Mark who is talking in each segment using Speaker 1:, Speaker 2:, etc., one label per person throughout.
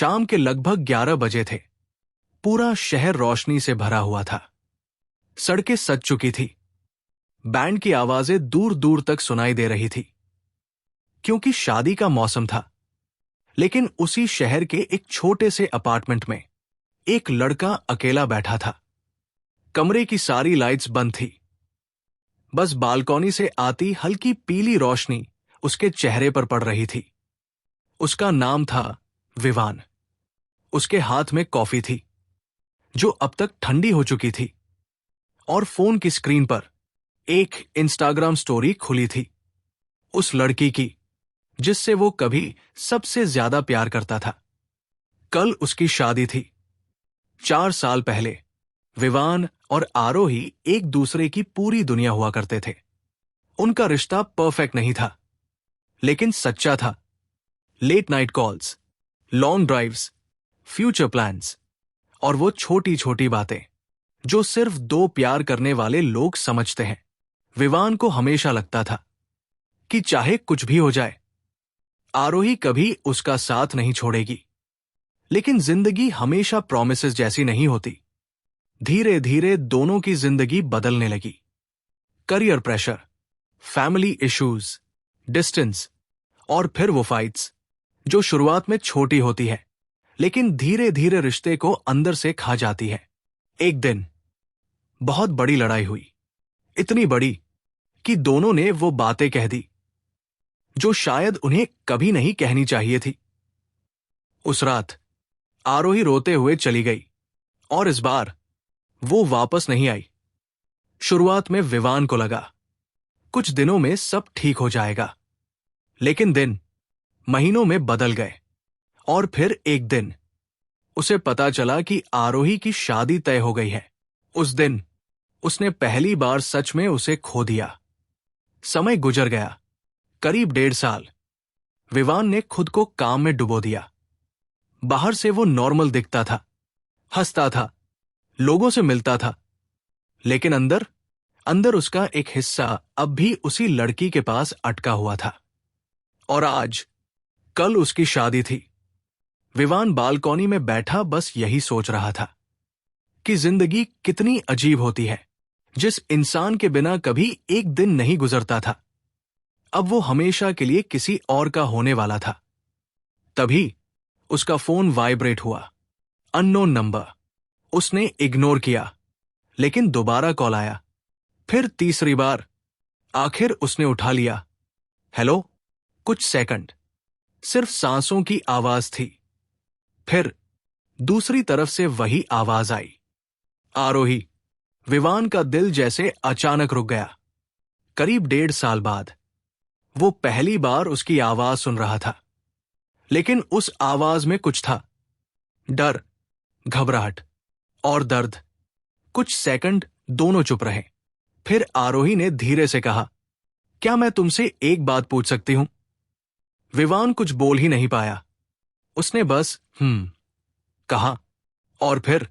Speaker 1: शाम के लगभग 11 बजे थे। पूरा शहर रोशनी से भरा हुआ था। सड़कें सज चुकी थी। बैंड की आवाजें दूर दूर तक सुनाई दे रही थी, क्योंकि शादी का मौसम था। लेकिन उसी शहर के एक छोटे से अपार्टमेंट में एक लड़का अकेला बैठा था। कमरे की सारी लाइट्स बंद थी। बस बालकनी से आती हल्की पीली रोशनी उसके चेहरे पर पड़ रही थी। उसका नाम था विवान। उसके हाथ में कॉफी थी, जो अब तक ठंडी हो चुकी थी, और फोन की स्क्रीन पर एक इंस्टाग्राम स्टोरी खुली थी, उस लड़की की जिससे वो कभी सबसे ज्यादा प्यार करता था। कल उसकी शादी थी। 4 साल पहले विवान और आरोही एक दूसरे की पूरी दुनिया हुआ करते थे। उनका रिश्ता परफेक्ट नहीं था, लेकिन सच्चा था। Late night calls, long drives, future plans, और वो छोटी छोटी बातें जो सिर्फ दो प्यार करने वाले लोग समझते हैं। विवान को हमेशा लगता था कि चाहे कुछ भी हो जाए, आरोही कभी उसका साथ नहीं छोड़ेगी। लेकिन जिंदगी हमेशा प्रॉमिसेस जैसी नहीं होती। धीरे धीरे दोनों की जिंदगी बदलने लगी। Career pressure, family issues, distance, और फिर वो फाइट्स जो शुरुआत में छोटी होती है, लेकिन धीरे धीरे रिश्ते को अंदर से खा जाती है। एक दिन बहुत बड़ी लड़ाई हुई। इतनी बड़ी कि दोनों ने वो बातें कह दी जो शायद उन्हें कभी नहीं कहनी चाहिए थी। उस रात आरोही रोते हुए चली गई, और इस बार वो वापस नहीं आई। शुरुआत में विवान को लगा कुछ दिनों में सब ठीक हो जाएगा, लेकिन दिन महीनों में बदल गए। और फिर एक दिन उसे पता चला कि आरोही की शादी तय हो गई है। उस दिन उसने पहली बार सच में उसे खो दिया। समय गुजर गया, करीब 1.5 साल। विवान ने खुद को काम में डुबो दिया। बाहर से वो नॉर्मल दिखता था, हंसता था, लोगों से मिलता था, लेकिन अंदर अंदर उसका एक हिस्सा अब भी उसी लड़की के पास अटका हुआ था। और आज कल उसकी शादी थी। विवान बालकनी में बैठा बस यही सोच रहा था कि जिंदगी कितनी अजीब होती है। जिस इंसान के बिना कभी एक दिन नहीं गुजरता था, अब वो हमेशा के लिए किसी और का होने वाला था। तभी उसका फोन वाइब्रेट हुआ। Unknown number. उसने इग्नोर किया, लेकिन दोबारा कॉल आया। फिर तीसरी बार। आखिर उसने उठा लिया। हेलो। कुछ सेकंड, सिर्फ सांसों की आवाज थी। फिर दूसरी तरफ से वही आवाज आई। आरोही। विवान का दिल जैसे अचानक रुक गया। करीब 1.5 साल बाद वो पहली बार उसकी आवाज सुन रहा था, लेकिन उस आवाज में कुछ था। डर, घबराहट और दर्द। कुछ सेकंड दोनों चुप रहे। फिर आरोही ने धीरे से कहा, क्या मैं तुमसे एक बात पूछ सकती हूं? विवान कुछ बोल ही नहीं पाया। उसने बस कहा। और फिर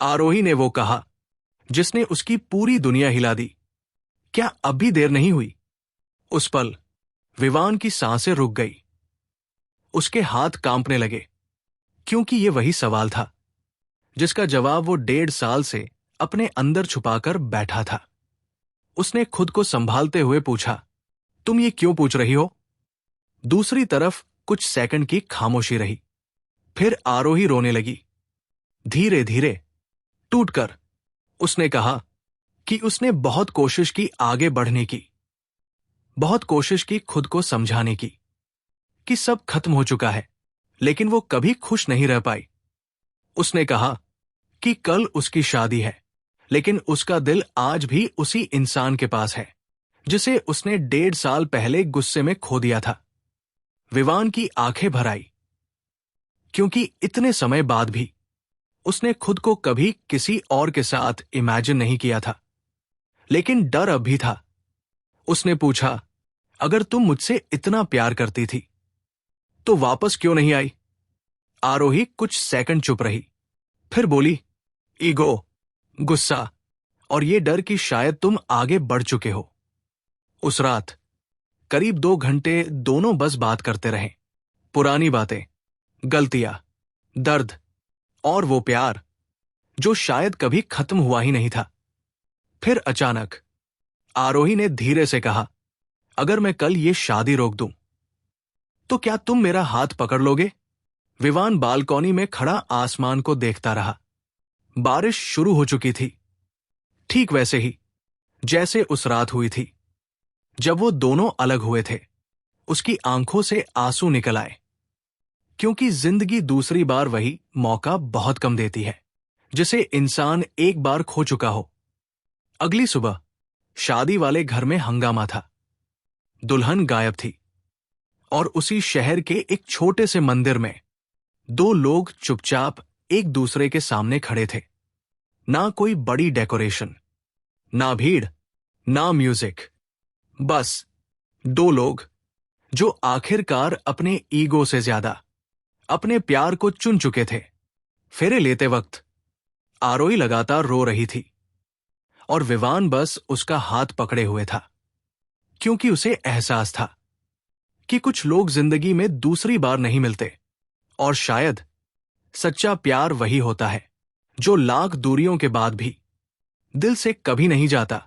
Speaker 1: आरोही ने वो कहा जिसने उसकी पूरी दुनिया हिला दी, क्या अब भी देर नहीं हुई? उस पल विवान की सांसें रुक गई। उसके हाथ कांपने लगे, क्योंकि ये वही सवाल था जिसका जवाब वो 1.5 साल से अपने अंदर छुपाकर बैठा था। उसने खुद को संभालते हुए पूछा, तुम ये क्यों पूछ रही हो? दूसरी तरफ कुछ सेकंड की खामोशी रही। फिर आरोही रोने लगी, धीरे धीरे, टूटकर। उसने कहा कि उसने बहुत कोशिश की आगे बढ़ने की, बहुत कोशिश की खुद को समझाने की कि सब खत्म हो चुका है, लेकिन वो कभी खुश नहीं रह पाई। उसने कहा कि कल उसकी शादी है, लेकिन उसका दिल आज भी उसी इंसान के पास है जिसे उसने 1.5 साल पहले गुस्से में खो दिया था। विवान की आंखें भर आई, क्योंकि इतने समय बाद भी उसने खुद को कभी किसी और के साथ इमेजिन नहीं किया था। लेकिन डर अब भी था। उसने पूछा, अगर तुम मुझसे इतना प्यार करती थी तो वापस क्यों नहीं आई? आरोही कुछ सेकंड चुप रही, फिर बोली, ईगो, गुस्सा, और ये डर कि शायद तुम आगे बढ़ चुके हो। उस रात करीब 2 घंटे दोनों बस बात करते रहे। पुरानी बातें, गलतियां, दर्द और वो प्यार जो शायद कभी खत्म हुआ ही नहीं था। फिर अचानक आरोही ने धीरे से कहा, अगर मैं कल ये शादी रोक दूं तो क्या तुम मेरा हाथ पकड़ लोगे? विवान बालकॉनी में खड़ा आसमान को देखता रहा। बारिश शुरू हो चुकी थी, ठीक वैसे ही जैसे उस रात हुई थी जब वो दोनों अलग हुए थे। उसकी आंखों से आंसू निकल आए, क्योंकि जिंदगी दूसरी बार वही मौका बहुत कम देती है जिसे इंसान एक बार खो चुका हो। अगली सुबह शादी वाले घर में हंगामा था। दुल्हन गायब थी और उसी शहर के एक छोटे से मंदिर में दो लोग चुपचाप एक दूसरे के सामने खड़े थे। ना कोई बड़ी डेकोरेशन, ना भीड़, ना म्यूजिक, बस दो लोग जो आखिरकार अपने ईगो से ज्यादा अपने प्यार को चुन चुके थे। फेरे लेते वक्त आरोही लगातार रो रही थी और विवान बस उसका हाथ पकड़े हुए था, क्योंकि उसे एहसास था कि कुछ लोग जिंदगी में दूसरी बार नहीं मिलते और शायद सच्चा प्यार वही होता है जो लाख दूरियों के बाद भी दिल से कभी नहीं जाता।